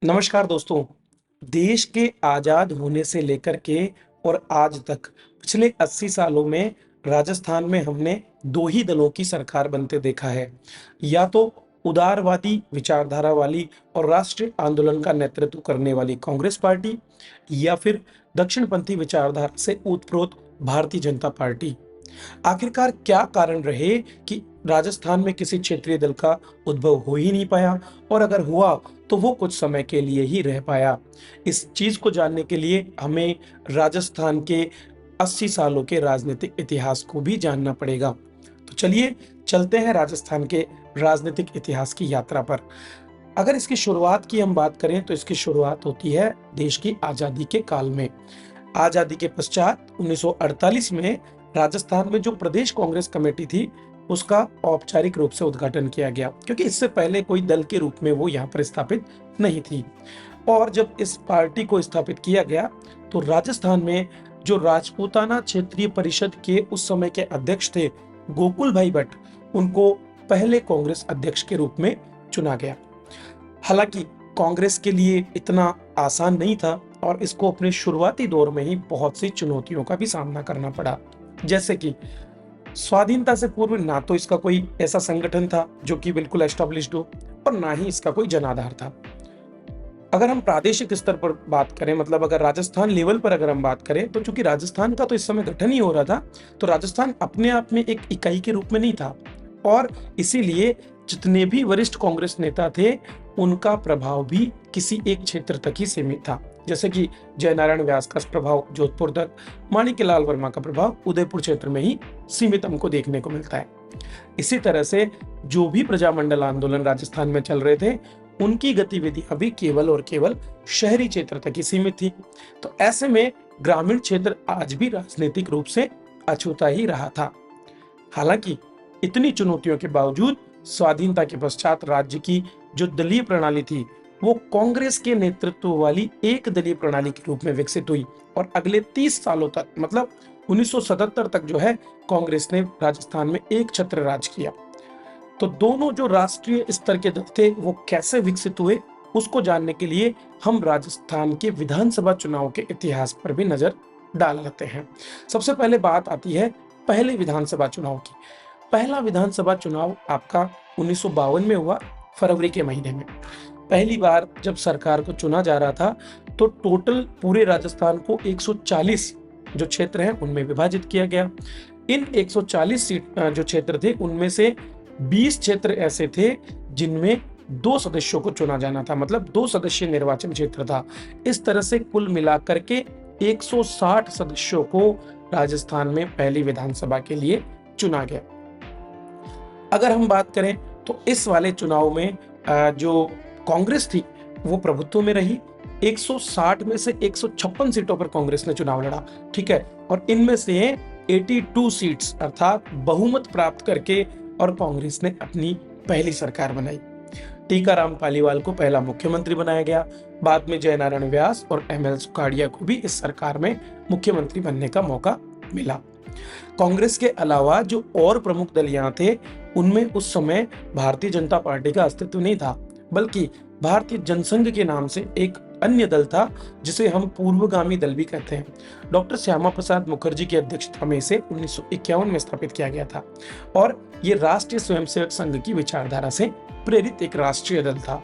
नमस्कार दोस्तों। देश के आज़ाद होने से लेकर के और आज तक पिछले 80 सालों में राजस्थान में हमने 2 ही दलों की सरकार बनते देखा है। या तो उदारवादी विचारधारा वाली और राष्ट्रीय आंदोलन का नेतृत्व करने वाली कांग्रेस पार्टी या फिर दक्षिणपंथी विचारधारा से ओतप्रोत भारतीय जनता पार्टी। आखिरकार क्या कारण रहे कि राजस्थान में किसी क्षेत्रीय दल का उद्भव हो ही नहीं पाया, और अगर हुआ तो वो कुछ समय के लिए ही रह पाया। इस चीज को जानने के लिए हमें राजस्थान के 80 सालों के राजनीतिक इतिहास को भी जानना पड़ेगा। तो चलिए चलते हैं राजस्थान के राजनीतिक इतिहास की यात्रा पर। अगर इसकी शुरुआत की हम बात करें तो इसकी शुरुआत होती है देश की आजादी के काल में। आजादी के पश्चात 1948 में राजस्थान में जो प्रदेश कांग्रेस कमेटी थी उसका औपचारिक रूप से उद्घाटन किया गया, क्योंकि इससे पहले कोई दल के रूप में वो यहाँ पर स्थापित नहीं थी। और जब इस पार्टी को स्थापित किया गया तो राजस्थान में जो राजपूताना क्षेत्रीय परिषद के उस समय के अध्यक्ष थे गोकुल भाई भट्ट, उनको पहले कांग्रेस अध्यक्ष के रूप में चुना गया। हालांकि कांग्रेस के लिए इतना आसान नहीं था और इसको अपने शुरुआती दौर में ही बहुत सी चुनौतियों का भी सामना करना पड़ा। जैसे कि स्वाधीनता से पूर्व ना तो इसका कोई ऐसा संगठन था जो कि बिल्कुल एस्टेब्लिश्ड हो, और ना ही इसका कोई जनाधार था। अगर हम प्रादेशिक स्तर पर बात करें, मतलब अगर राजस्थान लेवल पर अगर हम बात करें, तो चूंकि राजस्थान का तो इस समय गठन ही हो रहा था, तो राजस्थान अपने आप में एक इकाई के रूप में नहीं था, और इसीलिए जितने भी वरिष्ठ कांग्रेस नेता थे उनका प्रभाव भी किसी एक क्षेत्र तक ही सीमित था। जैसे कि जयनारायण व्यास का प्रभाव जोधपुर तक, माणिक्यलाल वर्मा का प्रभाव उदयपुर क्षेत्र में ही सीमित हमको देखने को मिलता है। इसी तरह से जो भी प्रजामंडल आंदोलन राजस्थान में चल रहे थे उनकी गतिविधियां भी केवल और केवल शहरी क्षेत्र तक ही सीमित थी। तो ऐसे में ग्रामीण क्षेत्र आज भी राजनीतिक रूप से अछूता ही रहा था। हालांकि इतनी चुनौतियों के बावजूद स्वाधीनता के पश्चात राज्य की जो दलीय प्रणाली थी वो कांग्रेस के नेतृत्व वाली एक दलीय प्रणाली के रूप में विकसित हुई, और अगले 30 सालों तक, मतलब 1977 तक जो है, कांग्रेस ने राजस्थान में एक छत्र राज किया। तो दोनों जो राष्ट्रीय स्तर के दल थे वो कैसे विकसित हुए, उसको जानने के लिए हम राजस्थान के विधानसभा चुनाव के इतिहास पर भी नजर डाल लेते हैं। सबसे पहले बात आती है पहले विधानसभा चुनाव की। पहला विधानसभा चुनाव आपका 1952 में हुआ, फरवरी के महीने में। पहली बार जब सरकार को चुना जा रहा था तो टोटल पूरे राजस्थान को 140 जो क्षेत्र हैं उनमें विभाजित किया गया। इन 140 सीट जो क्षेत्र थे उनमें से 20 क्षेत्र ऐसे थे जिनमें 2 सदस्यों को चुना जाना था, मतलब 2 सदस्यीय निर्वाचन क्षेत्र था। इस तरह से कुल मिलाकर के 160 सदस्यों को राजस्थान में पहली विधानसभा के लिए चुना गया। अगर हम बात करें तो इस वाले चुनाव में जो कांग्रेस थी वो प्रभुत्व में रही। 160 में से 156 सीटों पर कांग्रेस ने चुनाव लड़ा, ठीक है, और इनमें से 82 सीट्स अर्थात बहुमत प्राप्त करके और कांग्रेस ने अपनी पहली सरकार बनाई। टीकाराम पालीवाल को पहला मुख्यमंत्री बनाया गया। बाद में जयनारायण व्यास और एमएल सुखाड़िया को भी इस सरकार में मुख्यमंत्री बनने का मौका मिला। कांग्रेस के अलावा जो और प्रमुख दल यहाँ थे उनमें उस समय भारतीय जनता पार्टी का अस्तित्व नहीं था, बल्कि भारतीय जनसंघ के नाम से एक अन्य दल था जिसे हम पूर्वगामी दल भी कहते हैं। डॉक्टर श्यामा प्रसाद मुखर्जी की अध्यक्षता में इसे 1951 में स्थापित किया गया था, और ये राष्ट्रीय स्वयंसेवक संघ की विचारधारा से प्रेरित एक राष्ट्रीय दल था।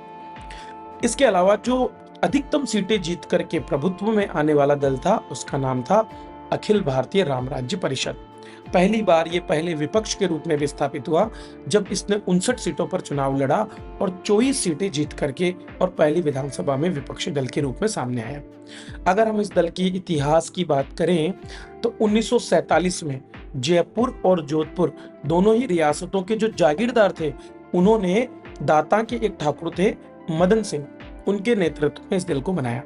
इसके अलावा जो अधिकतम सीटें जीत करके प्रभुत्व में आने वाला दल था उसका नाम था अखिल भारतीय राम राज्य परिषद। पहली बार ये पहले विपक्ष के रूप में विस्थापित हुआ जब इसने 59 सीटों पर चुनाव लड़ा और 24 सीटें जीत करके और पहली विधानसभा में विपक्षी दल के रूप में सामने आया। अगर हम इस दल की इतिहास की बात करें तो 1947 में जयपुर और जोधपुर दोनों ही रियासतों के जो जागीरदार थे उन्होंने दाता के एक ठाकुर थे मदन सिंह, उनके नेतृत्व में इस दल को बनाया।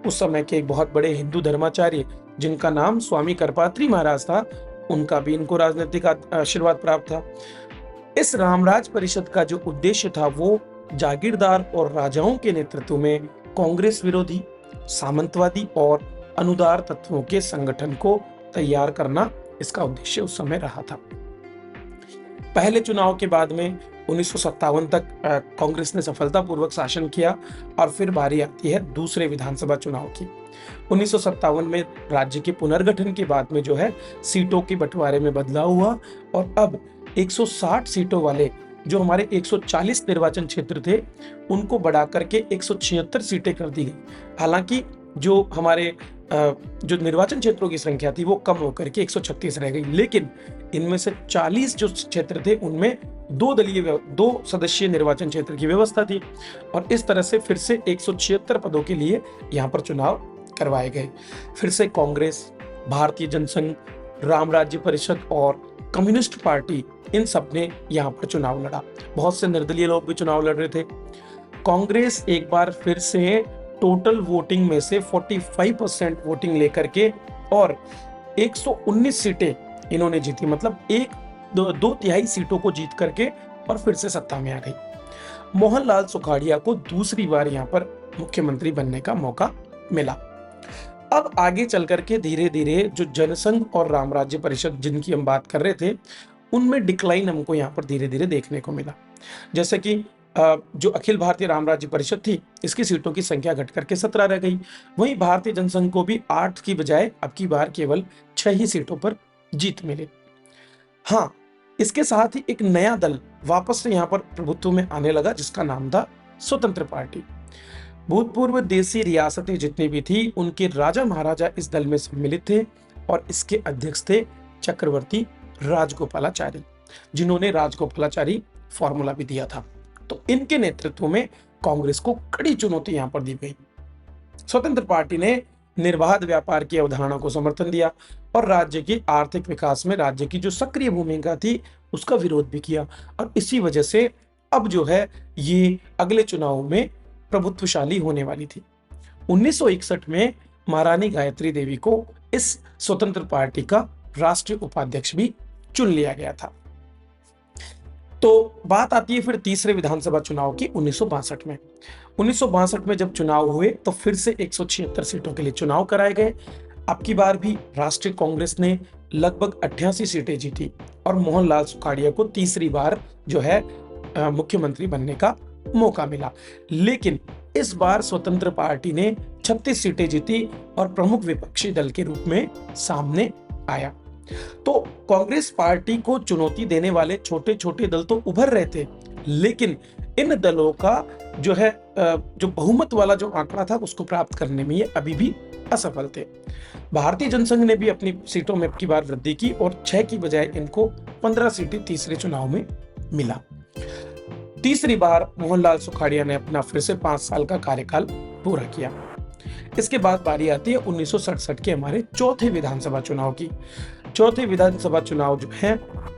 उस समय के एक बहुत बड़े हिंदू धर्माचार्य जिनका नाम स्वामी करपात्री महाराज था, उनका भी इनको राजनीतिक आशीर्वाद प्राप्त था। इस रामराज परिषद का जो उद्देश्य था वो जागीरदार और राजाओं के नेतृत्व में कांग्रेस विरोधी, सामंतवादी और अनुदार तत्वों के संगठन को तैयार करना इसका उद्देश्य उस समय रहा था। पहले चुनाव के बाद में 1957 तक कांग्रेस ने सफलतापूर्वक शासन किया और फिर बारी आती है दूसरे विधानसभा चुनाव की। 1957 में राज्य के पुनर्गठन के बाद में जो है सीटों के बंटवारे में बदलाव हुआ और अब 160 सीटों वाले जो हमारे 140 निर्वाचन क्षेत्र थे उनको बढ़ा करके 176 सीटें कर दी गई। हालांकि जो हमारे जो निर्वाचन क्षेत्रों की संख्या थी वो कम होकर के 136 रह गई, लेकिन इनमें से 40 जो क्षेत्र थे उनमें दो सदस्यीय निर्वाचन क्षेत्र की व्यवस्था थी और इस तरह से फिर से 176 पदों के लिए यहाँ पर चुनाव करवाए गए। फिर से कांग्रेस, भारतीय जनसंघ, राम राज्य परिषद और कम्युनिस्ट पार्टी इन सब ने यहाँ पर चुनाव लड़ा। बहुत से निर्दलीय लोग भी चुनाव लड़ रहे थे। कांग्रेस एक बार फिर से टोटल वोटिंग में से 45% वोटिंग लेकर के और 119 सीटें इन्होंने जीती, मतलब दो तिहाई सीटों को जीत करके और फिर से सत्ता में आ गई। मोहनलाल सुखाड़िया को दूसरी बार यहाँ पर मुख्यमंत्री बनने का मौका मिला। अब आगे चल करके धीरे धीरे जो जनसंघ और राम राज्य परिषद जिनकी हम बात कर रहे थे उनमें डिक्लाइन हमको यहाँ पर धीरे धीरे देखने को मिला। जैसे कि जो अखिल भारतीय राम राज्य परिषद थी इसकी सीटों की संख्या घट करके 17 रह गई। वहीं भारतीय जनसंघ को भी 8 की बजाय अब की बार केवल 6 ही सीटों पर जीत मिली। हाँ, इसके साथ ही एक नया दल वापस से यहाँ पर प्रभुत्व में आने लगा जिसका नाम था स्वतंत्र पार्टी। भूतपूर्व देसी रियासतें जितनी भी थी उनके राजा महाराजा इस दल में सम्मिलित थे और इसके अध्यक्ष थे चक्रवर्ती राजगोपालाचारी, जिन्होंने राजगोपालाचारी फॉर्मूला भी दिया था। तो इनके नेतृत्व में कांग्रेस को कड़ी चुनौती यहां पर दी गई। स्वतंत्र पार्टी ने निर्बाध व्यापार की अवधारणा को समर्थन दिया और राज्य की आर्थिक विकास में राज्य की जो सक्रिय भूमिका थी उसका विरोध भी किया और इसी वजह से अब जो है ये अगले चुनाव में प्रभुत्वशाली होने वाली थी। 1961 में महारानी गायत्री देवी को इस स्वतंत्र पार्टी का राष्ट्रीय उपाध्यक्ष भी चुन लिया गया था। तो बात आती है फिर तीसरे विधानसभा चुनाव की 1962 में। 1962 में जब चुनाव हुए तो फिर से 176 सीटों के लिए चुनाव कराए गए। अब की बार भी राष्ट्रीय कांग्रेस ने लगभग 88 सीटें जीती और मोहनलाल सुखाड़िया को तीसरी बार जो है मुख्यमंत्री बनने का मौका मिला। लेकिन इस बार स्वतंत्र पार्टी ने 36 सीटें जीती और प्रमुख विपक्षी दल के रूप में सामने आया। तो कांग्रेस पार्टी को चुनौती देने वाले छोटे छोटे दल तो उभर रहे थे, लेकिन इन दलों का जो है जो बहुमत वाला जो आंकड़ा था उसको प्राप्त करने में ये अभी भी असफल थे। भारतीय जनसंघ ने भी अपनी सीटों में की बार वृद्धि की और 6 की बजाय इनको 15 सीटें तीसरे चुनाव में मिला। तीसरी बार मोहनलाल सुखाड़िया ने अपना फिर से 5 साल का कार्यकाल पूरा किया। इसके बाद बारी आती है 1967 के हमारे चौथे विधानसभा चुनाव की। चौथे विधानसभा चुनाव जो है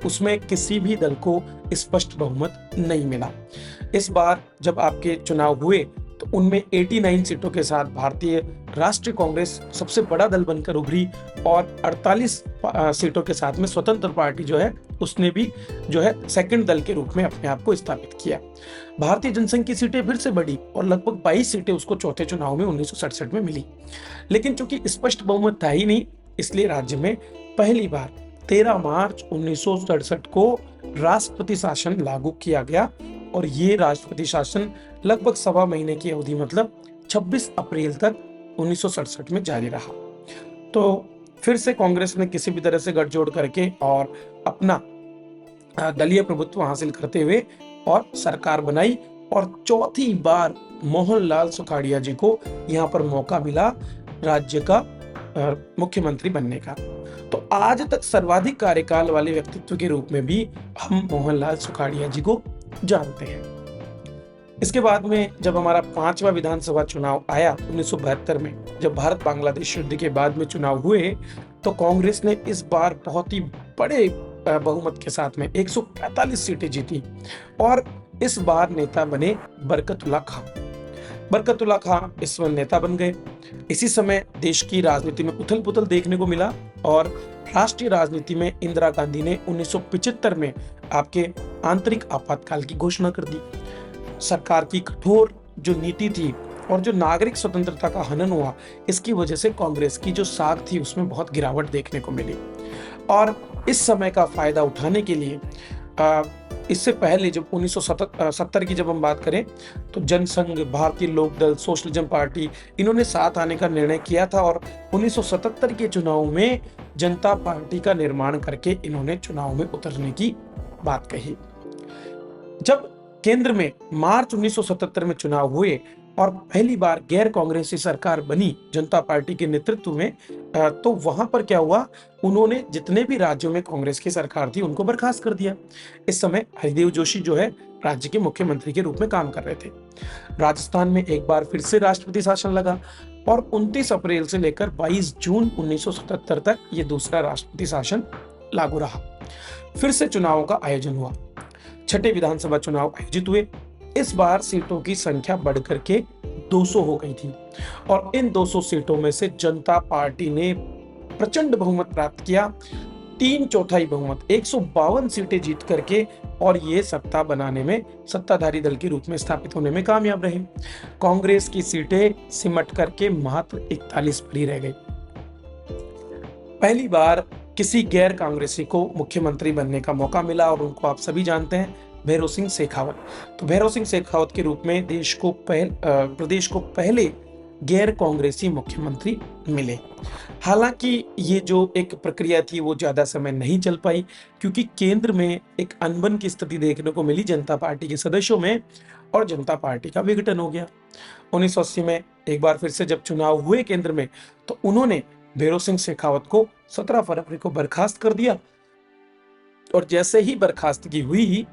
उसमें किसी भी दल को स्पष्ट बहुमत नहीं मिला। इस बार जब आपके चुनाव हुए तो उनमें 89 सीटों के साथ भारतीय राष्ट्रीय कांग्रेस सबसे बड़ा दल बनकर उभरी और 48 सीटों के साथ में स्वतंत्र पार्टी जो है उसने भी जो है सेकंड दल के रूप में अपने आप को स्थापित किया। भारतीय जनसंघ की सीटें फिर से बढ़ी और लगभग 22 सीटें उसको चौथे चुनाव में 1967 में मिली। लेकिन चूंकि स्पष्ट बहुमत था ही नहीं, इसलिए राज्य में पहली बार 13 मार्च 1967 को राष्ट्रपति शासन लागू किया गया और ये राष्ट्रपति शासन लगभग 1.25 महीने की अवधि मतलब 26 अप्रैल तक 1967 में जारी रहा। तो फिर से कांग्रेस ने किसी भी तरह से गठजोड़ करके और अपना दलीय प्रभुत्व हासिल करते हुए और सरकार बनाई और चौथी बार मोहनलाल सुखाड़िया जी को यहाँ पर मौका मिला राज्य का मुख्यमंत्री बनने का। तो आज तक सर्वाधिक कार्यकाल वाले व्यक्तित्व के रूप में भी हम मोहनलाल सुखाड़िया जी को जानते हैं। इसके बाद में जब हमारा 5वां विधानसभा चुनाव आया 1972 में, जब भारत बांग्लादेश युद्ध के बाद में चुनाव हुए, तो कांग्रेस ने इस बार बहुत ही बड़े बहुमत के साथ में 145 सीटें जीती और इस बार नेता बने बरकतुल्लाह खान। बरकतुल्लाह खान इस समय नेता बन गए। इसी समय देश की राजनीति में उथल पुथल देखने को मिला और राष्ट्रीय राजनीति में इंदिरा गांधी ने 1975 में आपके आंतरिक आपातकाल की घोषणा कर दी। सरकार की कठोर जो नीति थी और जो नागरिक स्वतंत्रता का हनन हुआ, इसकी वजह से कांग्रेस की जो साख थी उसमें बहुत गिरावट देखने को मिली और इस समय का फायदा उठाने के लिए अ, इससे पहले जब 1970 की जब हम बात करें तो जनसंघ, भारतीय लोकदल, सोशलिज्म पार्टी इन्होंने साथ आने का निर्णय किया था और 1977 के चुनाव में जनता पार्टी का निर्माण करके इन्होंने चुनाव में उतरने की बात कही। जब केंद्र में मार्च 1977 में चुनाव हुए और पहली बार गैर कांग्रेसी सरकार बनी जनता पार्टी के नेतृत्व में, तो वहां पर क्या हुआ, उन्होंने जितने भी राज्यों में कांग्रेस की सरकार थी उनको बर्खास्त कर दिया। इस समय हरिदेव जोशी जो है राज्य के मुख्यमंत्री के रूप में काम कर रहे थे। राजस्थान में एक बार फिर से राष्ट्रपति शासन लगा और 29 अप्रैल से लेकर 22 जून 1977 तक ये दूसरा राष्ट्रपति शासन लागू रहा। फिर से चुनावों का आयोजन हुआ। छठे विधानसभा चुनाव आयोजित हुए। इस बार सीटों की संख्या बढ़कर के 200 हो गई थी और इन 200 सीटों में से जनता पार्टी ने प्रचंड बहुमत प्राप्त किया, 3/4 बहुमत, 152 सीटें जीत करके, और ये सत्ता बनाने में, सत्ताधारी दल के रूप में स्थापित होने में कामयाब रहे। कांग्रेस की सीटें सिमट करके मात्र 41 पर ही रह गई। पहली बार किसी गैर कांग्रेसी को मुख्यमंत्री बनने का मौका मिला और उनको आप सभी जानते हैं, भैरों सिंह शेखावत। तो भैरों सिंह शेखावत के रूप में प्रदेश को पहले गैर कांग्रेसी मुख्यमंत्री मिले। हालांकि ये जो एक प्रक्रिया थी वो ज्यादा समय नहीं चल पाई, क्योंकि केंद्र में एक अनबन की स्थिति देखने को मिली जनता पार्टी के सदस्यों में और जनता पार्टी का विघटन हो गया। 1980 में एक बार फिर से जब चुनाव हुए केंद्र में, तो उन्होंने भैरों सिंह शेखावत को 17 फरवरी को बर्खास्त कर दिया और जैसे ही बर्खास्तगी हुई,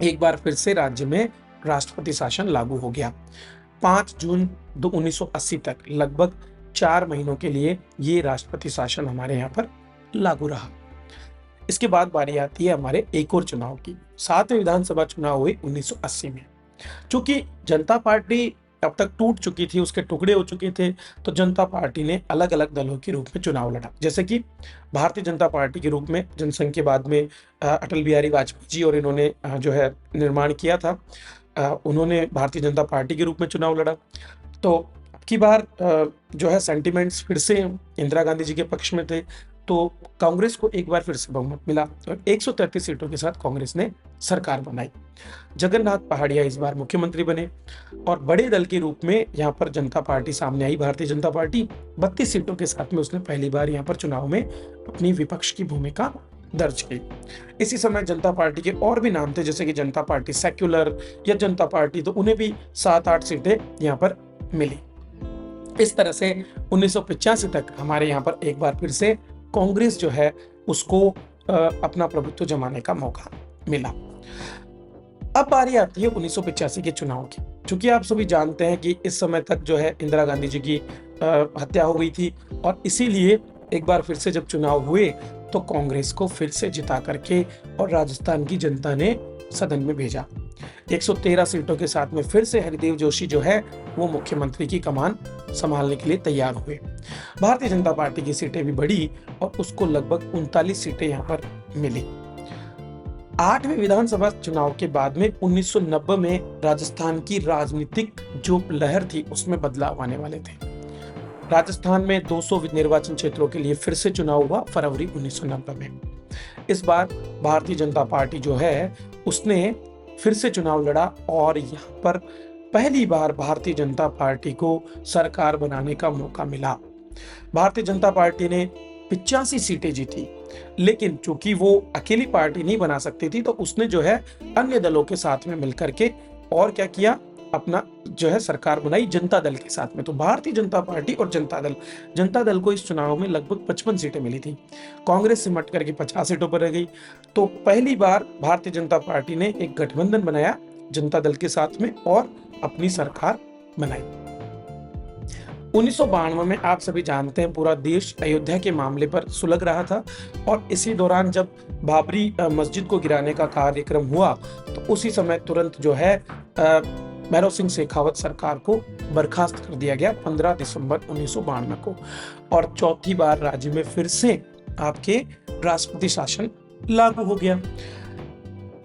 एक बार फिर से राज्य में राष्ट्रपति शासन लागू हो गया। 5 जून 1980 तक लगभग 4 महीनों के लिए ये राष्ट्रपति शासन हमारे यहाँ पर लागू रहा। इसके बाद बारी आती है हमारे एक और चुनाव की। 7वें विधानसभा चुनाव हुए 1980 में। चूंकि जनता पार्टी अब तक टूट चुकी थी, उसके टुकड़े हो चुके थे, तो जनता पार्टी ने अलग अलग दलों के रूप में चुनाव लड़ा। जैसे कि भारतीय जनता पार्टी के रूप में जनसंघ के बाद में अटल बिहारी वाजपेयी जी और इन्होंने जो है निर्माण किया था, उन्होंने भारतीय जनता पार्टी के रूप में चुनाव लड़ा। तो अब की बार जो है सेंटिमेंट्स फिर से इंदिरा गांधी जी के पक्ष में थे, तो कांग्रेस को एक बार फिर से बहुमत मिला और 133 सीटों के साथ कांग्रेस ने सरकार बनाई। जगन्नाथ पहाड़िया इस बार मुख्यमंत्री बने और बड़े दल के रूप में यहाँ पर जनता पार्टी सामने आई। भारतीय जनता पार्टी 32 सीटों के साथ में उसने पहली बार यहाँ पर चुनाव में अपनी विपक्ष की भूमिका दर्ज की। इसी समय जनता पार्टी के और भी नाम थे, जैसे कि जनता पार्टी सेक्युलर या जनता पार्टी, तो उन्हें भी 7-8 सीटें यहाँ पर मिली। इस तरह से 1985 तक हमारे यहाँ पर एक बार फिर से कांग्रेस जो है उसको अपना प्रभुत्व जमाने का मौका मिला। अब बारी आती है 1985 के चुनाव की। चूंकि आप सभी जानते हैं कि इस समय तक जो है इंदिरा गांधी जी की हत्या हो गई थी और इसीलिए एक बार फिर से जब चुनाव हुए तो कांग्रेस को फिर से जिता करके और राजस्थान की जनता ने सदन में भेजा। 113 सीटों के साथ में फिर से हरिदेव जोशी जो है वो मुख्यमंत्री की कमान संभालने के लिए तैयार हुए। भारतीय जनता पार्टी की सीटें भी बढ़ी और उसको लगभग 39 सीटें यहाँ पर मिली। 8वें विधानसभा चुनाव के बाद में 1990 में राजस्थान की राजनीतिक जो लहर थी उसमें बदलाव आने वाले थे। राजस्थान में 200 निर्वाचन क्षेत्रों के लिए फिर से चुनाव हुआ फरवरी 1990 में। इस बार भारतीय जनता पार्टी जो है उसने फिर से चुनाव लड़ा और यहाँ पर पहली बार भारतीय जनता पार्टी को सरकार बनाने का मौका मिला। भारतीय जनता पार्टी ने 85 सीटें जीती, लेकिन चूंकि वो अकेली पार्टी नहीं बना सकती थी तो उसने जो है अन्य दलों के साथ में मिलकर के और क्या किया, अपना जो है सरकार बनाई जनता दल के साथ में। तो भारतीय जनता पार्टी और जनता दल को इस चुनाव में लगभग 55 सीटें मिली थी। कांग्रेस सिमट करके 50 सीटों पर रह गई। तो पहली बार भारतीय जनता पार्टी ने एक गठबंधन बनाया जनता दल के साथ में और अपनी सरकार बनाई। 1992 में आप सभी जानते हैं पूरा देश अयोध्या के मामले पर सुलग रहा था और इसी दौरान जब बाबरी मस्जिद को गिराने का कार्यक्रम हुआ तो उसी समय तुरंत जो है भैरों सिंह शेखावत सरकार को बर्खास्त कर दिया गया 15 दिसंबर 1992 को और चौथी बार राज्य में फिर से आपके राष्ट्रपति शासन लागू हो गया।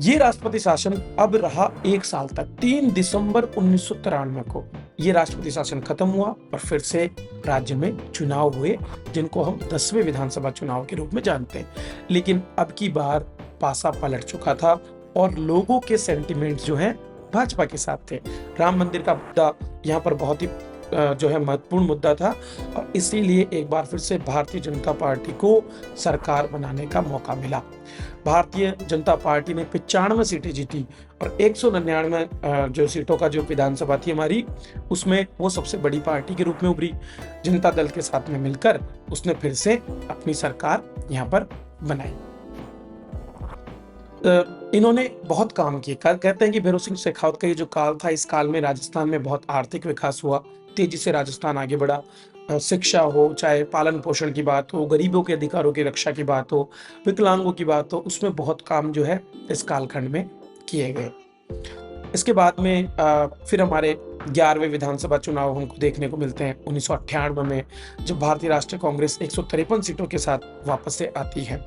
ये राष्ट्रपति शासन अब रहा 1 साल तक। 3 दिसंबर 1993 को ये राष्ट्रपति शासन खत्म हुआ और फिर से राज्य में चुनाव हुए जिनको हम 10वें विधानसभा चुनाव के रूप में जानते हैं। लेकिन अब की बार पासा पलट चुका था और लोगों के सेंटिमेंट्स जो हैं भाजपा के साथ थे। राम मंदिर का मुद्दा यहाँ पर बहुत ही जो है महत्वपूर्ण मुद्दा था और इसीलिए एक बार फिर से भारतीय जनता पार्टी को सरकार बनाने का मौका मिला। भारतीय जनता पार्टी ने 95 सीटें जीती और 199 जो सीटों का जो विधानसभा थी हमारी, उसमें वो सबसे बड़ी पार्टी के रूप में उभरी। जनता दल के साथ में मिलकर उसने फिर से अपनी सरकार यहाँ पर बनाई। इन्होंने बहुत काम किए। कहते हैं कि भैरों सिंह शेखावत का ये जो काल था, इस काल में राजस्थान में बहुत आर्थिक विकास हुआ, तेजी से राजस्थान आगे बढ़ा। शिक्षा हो, चाहे पालन पोषण की बात हो, गरीबों के अधिकारों की रक्षा की बात हो, विकलांगों की बात हो, उसमें बहुत काम जो है इस कालखंड में किए गए। इसके बाद में फिर हमारे 11वें विधानसभा चुनाव हमको देखने को मिलते हैं 1998 में, जब भारतीय राष्ट्रीय कांग्रेस 153 सीटों के साथ वापस से आती है।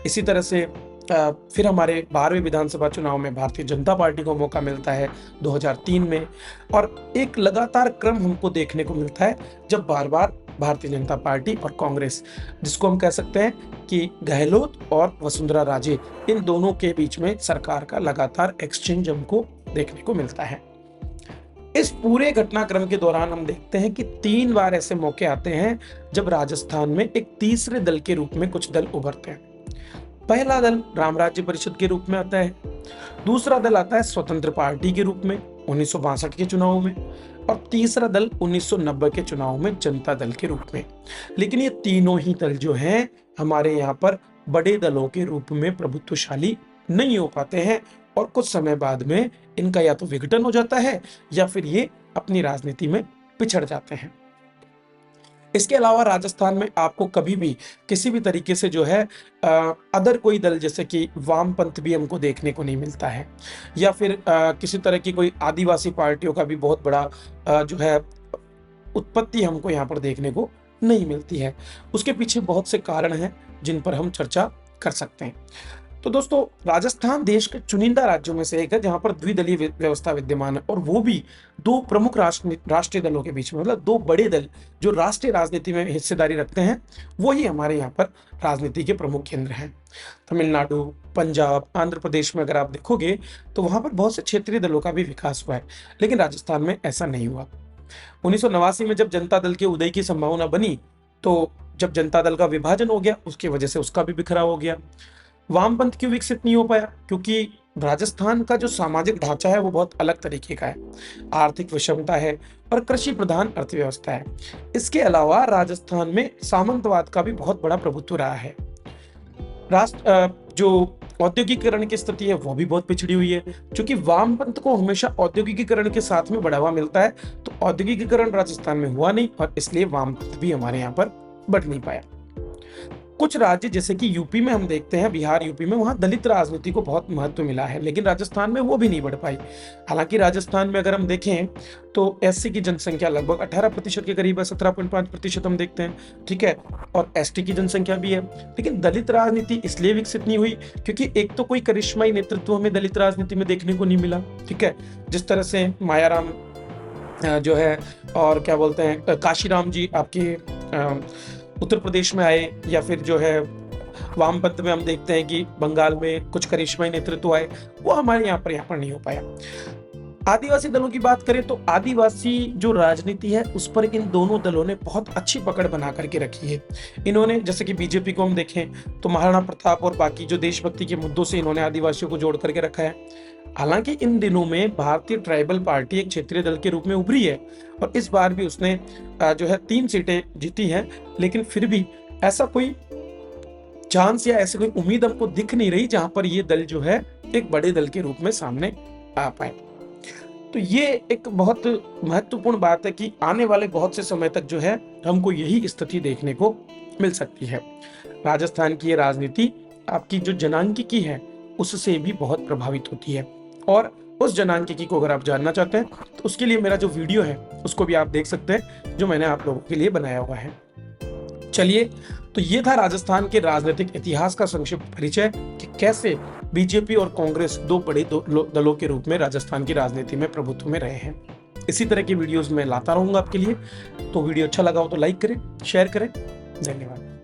इसी तरह से फिर हमारे 12वें विधानसभा चुनाव में भारतीय जनता पार्टी को मौका मिलता है 2003 में, और एक लगातार क्रम हमको देखने को मिलता है जब बार बार भारतीय जनता पार्टी और कांग्रेस, जिसको हम कह सकते हैं कि गहलोत और वसुंधरा राजे, इन दोनों के बीच में सरकार का लगातार एक्सचेंज हमको देखने को मिलता है। इस पूरे घटनाक्रम के दौरान हम देखते हैं कि 3 बार ऐसे मौके आते हैं जब राजस्थान में एक तीसरे दल के रूप में कुछ दल उभरते हैं। पहला दल राम राज्य परिषद के रूप में आता है, दूसरा दल आता है स्वतंत्र पार्टी के रूप में 1962 के चुनाव में, और तीसरा दल 1990 के चुनाव में जनता दल के रूप में। लेकिन ये तीनों ही दल जो हैं हमारे यहाँ पर बड़े दलों के रूप में प्रभुत्वशाली नहीं हो पाते हैं और कुछ समय बाद में इनका या तो विघटन हो जाता है या फिर ये अपनी राजनीति में पिछड़ जाते हैं। इसके अलावा राजस्थान में आपको कभी भी किसी भी तरीके से जो है अदर कोई दल, जैसे कि वामपंथ भी हमको देखने को नहीं मिलता है, या फिर किसी तरह की कोई आदिवासी पार्टियों का भी बहुत बड़ा जो है उत्पत्ति हमको यहाँ पर देखने को नहीं मिलती है। उसके पीछे बहुत से कारण हैं जिन पर हम चर्चा कर सकते हैं। तो दोस्तों, राजस्थान देश के चुनिंदा राज्यों में से एक है जहां पर द्विदलीय व्यवस्था विद्यमान है, और वो भी 2 प्रमुख राष्ट्रीय दलों के बीच में, मतलब 2 बड़े दल जो राष्ट्रीय राजनीति में हिस्सेदारी रखते हैं, वही हमारे यहाँ पर राजनीति के प्रमुख केंद्र हैं। तमिलनाडु, पंजाब, आंध्र प्रदेश में अगर आप देखोगे तो वहां पर बहुत से क्षेत्रीय दलों का भी विकास हुआ है, लेकिन राजस्थान में ऐसा नहीं हुआ। 1989 में जब जनता दल के उदय की संभावना बनी, तो जब जनता दल का विभाजन हो गया, उसकी वजह से उसका भी बिखराव हो गया। वामपंथ क्यों विकसित नहीं हो पाया? क्योंकि राजस्थान का जो सामाजिक ढांचा है वो बहुत अलग तरीके का है, आर्थिक विषमता है और कृषि प्रधान अर्थव्यवस्था है। इसके अलावा राजस्थान में सामंतवाद का भी बहुत बड़ा प्रभुत्व रहा है। जो औद्योगिकीकरण की स्थिति है वो भी बहुत पिछड़ी हुई है। क्योंकि वामपंथ को हमेशा औद्योगिकीकरण के साथ में बढ़ावा मिलता है, तो औद्योगिकीकरण राजस्थान में हुआ नहीं और इसलिए वामपंथ भी हमारे यहाँ पर बढ़ नहीं पाया। कुछ राज्य जैसे कि यूपी में हम देखते हैं, बिहार, यूपी में, वहां दलित राजनीति को बहुत महत्व मिला है, लेकिन राजस्थान में वो भी नहीं बढ़ पाई। हालांकि राजस्थान में अगर हम देखें तो एससी की जनसंख्या लगभग 18% के करीब है, 17.5% हम देखते हैं, ठीक है, और एसटी की जनसंख्या भी है। लेकिन दलित राजनीति इसलिए विकसित नहीं हुई क्योंकि एक तो कोई करिश्माई नेतृत्व हमें दलित राजनीति में देखने को नहीं मिला, ठीक है। जिस तरह से मायाराम जो है, और क्या बोलते हैं, काशीराम जी आपके उत्तर प्रदेश में आए, या फिर जो है वामपंथ में हम देखते हैं कि बंगाल में कुछ करिश्माई नेतृत्व आए, वो हमारे यहाँ पर नहीं हो पाया। आदिवासी दलों की बात करें तो आदिवासी जो राजनीति है उस पर इन दोनों दलों ने बहुत अच्छी पकड़ बना करके रखी है। इन्होंने, जैसे कि बीजेपी को हम देखें तो महाराणा प्रताप और बाकी जो देशभक्ति के मुद्दों से इन्होंने आदिवासियों को जोड़ करके रखा है। हालांकि इन दिनों में भारतीय ट्राइबल पार्टी एक क्षेत्रीय दल के रूप में उभरी है और इस बार भी उसने जो है 3 सीटें जीती हैं, लेकिन फिर भी ऐसा कोई चांस या ऐसी कोई उम्मीद हमको दिख नहीं रही जहां पर ये दल जो है एक बड़े दल के रूप में सामने आ पाए। तो ये एक बहुत महत्वपूर्ण बात है कि आने वाले बहुत से समय तक जो है हमको यही स्थिति देखने को मिल सकती है। राजस्थान की ये राजनीति आपकी जो जनांकिकी है उससे भी बहुत प्रभावित होती है, और उस जनांकिकी को अगर आप जानना चाहते हैं तो उसके लिए मेरा जो वीडियो है उसको भी आप देख सकते हैं, जो मैंने आप लोगों के लिए बनाया हुआ है। चलिए, तो ये था राजस्थान के राजनीतिक इतिहास का संक्षिप्त परिचय कि कैसे बीजेपी और कांग्रेस 2 बड़े दलों के रूप में राजस्थान की राजनीति में प्रभुत्व में रहे हैं। इसी तरह की वीडियोस मैं लाता रहूंगा आपके लिए। तो वीडियो अच्छा लगा हो तो लाइक करें, शेयर करें। धन्यवाद।